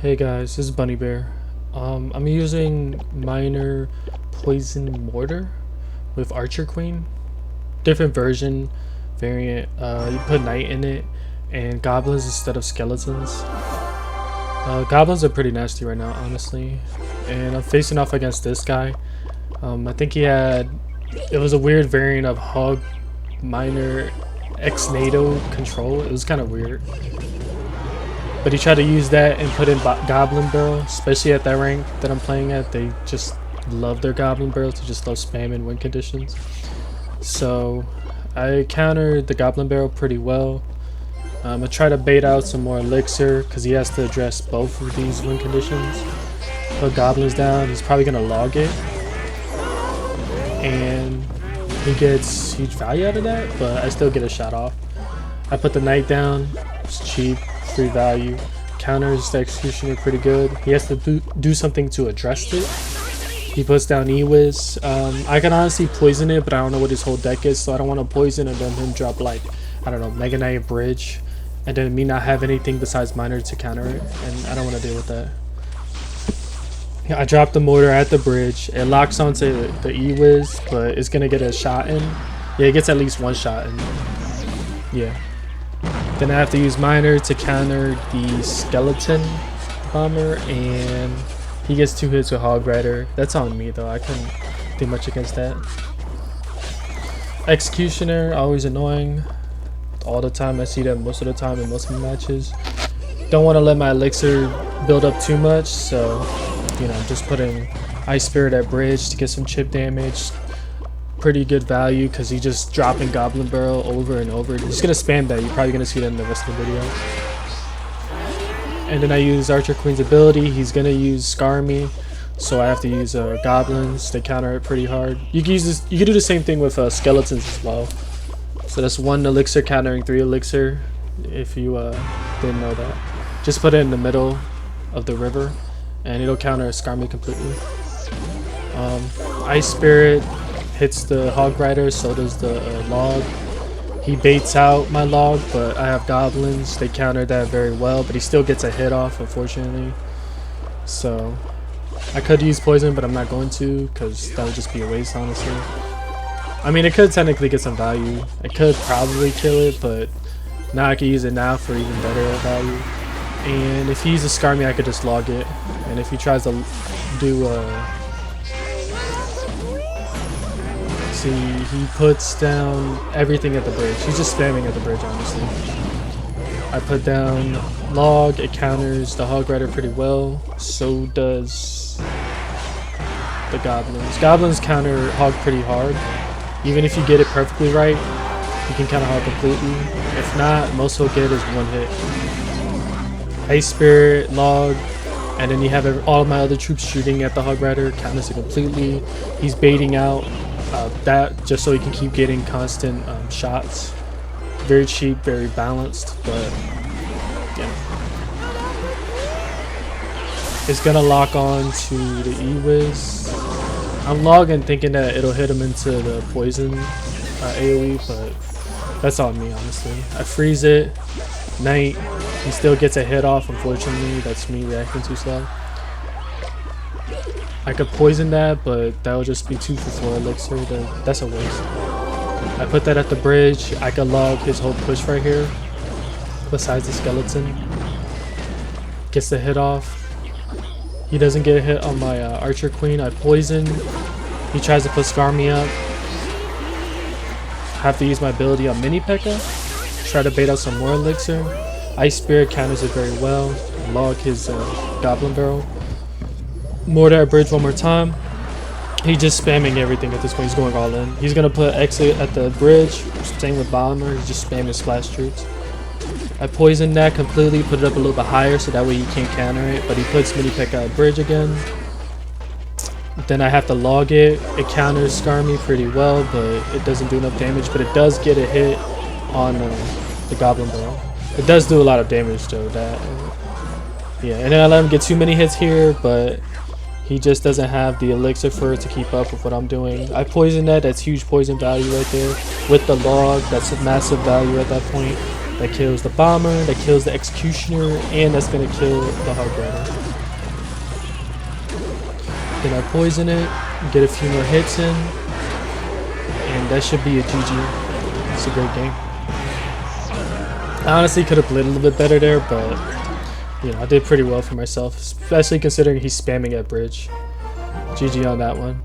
Hey guys, this is Bunny Bear. I'm using minor poison mortar with Archer Queen. Different version, variant. You put knight in it and goblins instead of skeletons. Goblins are pretty nasty right now, honestly. And I'm facing off against this guy. I think it was a weird variant of Hog Minor Ex NATO control. It was kind of weird. But he tried to use that and put in Goblin Barrel, especially at that rank that I'm playing at. They just love their Goblin Barrel to just love spamming win conditions. So I countered the Goblin Barrel pretty well. I try to bait out some more elixir because he has to address both of these win conditions. Put goblins down, he's probably going to log it. And he gets huge value out of that, but I still get a shot off. I put the knight down, it's cheap. Free value, counters the executioner pretty good. He has to do something to address it. He puts down E-Wiz. I can honestly poison it, but I don't know what his whole deck is, so I don't want to poison and then him drop like, I don't know, Mega Knight Bridge, and then me not have anything besides Miner to counter it, and I don't want to deal with that. Yeah, I dropped the mortar at the bridge. It locks onto the E-Wiz, but it's gonna get a shot in. Yeah, it gets at least one shot in. Yeah. Then I have to use Miner to counter the Skeleton Bomber, and he gets 2 hits with Hog Rider. That's on me though, I couldn't do much against that. Executioner, always annoying. All the time, I see that most of the time in most of the matches. Don't want to let my elixir build up too much, so you know, just putting Ice Spirit at bridge to get some chip damage. Pretty good value because he's just dropping Goblin Barrel over and over. He's gonna spam that. You're probably gonna see that in the rest of the video. And then I use Archer Queen's ability. He's gonna use Scar Me, so I have to use goblins. They counter it pretty hard. You can use this. You can do the same thing with skeletons as well. So that's 1 elixir countering 3 elixir. If you didn't know that, just put it in the middle of the river, and it'll counter Scar Me completely. Ice Spirit hits the Hog Rider, so does the log. He baits out my log, but I have goblins. They counter that very well, but he still gets a hit off, unfortunately. So I could use poison, but I'm not going to because that would just be a waste, honestly. I mean, it could technically get some value. I could probably kill it, but now I can use it now for even better value. And if he uses Scar Me, I could just log it. And if he tries to do see, he puts down everything at the bridge. He's just spamming at the bridge, honestly. I put down log, it counters the Hog Rider pretty well. So does the goblins. Goblins counter Hog pretty hard. Even if you get it perfectly right, you can counter Hog completely. If not, most he'll get is 1 hit. Ice Spirit, log, and then you have all of my other troops shooting at the Hog Rider, counters it completely. He's baiting out that just so he can keep getting constant shots. Very cheap, very balanced, but yeah. It's gonna lock on to the E-Wiz. I'm logging thinking that it'll hit him into the poison AoE, but that's on me, honestly. I freeze it, Knight, he still gets a hit off, unfortunately. That's me reacting too slow. I could poison that, but that would just be 2 for 4 elixir. That's a waste. I put that at the bridge. I could log his whole push right here, besides the skeleton. Gets the hit off. He doesn't get a hit on my Archer Queen. I poison. He tries to put Scar Me up. Have to use my ability on Mini P.E.K.K.A. Try to bait out some more elixir. Ice Spirit counters it very well. Log his Goblin Barrel. Mortar at bridge one more time. He's just spamming everything at this point. He's going all in. He's gonna put exit at the bridge. Same with bomber. He's just spamming splash troops. I poisoned that completely. Put it up a little bit higher so that way he can't counter it. But he puts Mini P.E.K.K.A. at bridge again. Then I have to log it. It counters Scar Me pretty well, but it doesn't do enough damage. But it does get a hit on the Goblin Barrel. It does do a lot of damage though. Yeah, and then I let him get too many hits here, but he just doesn't have the elixir for it to keep up with what I'm doing. I poison that. That's huge poison value right there. With the log, that's a massive value at that point. That kills the bomber, that kills the executioner, and that's gonna kill the hard runner. Then I poison it, get a few more hits in, and that should be a GG. It's a great game. I honestly could have played a little bit better there, but you know, I did pretty well for myself, especially considering he's spamming at bridge. GG on that one.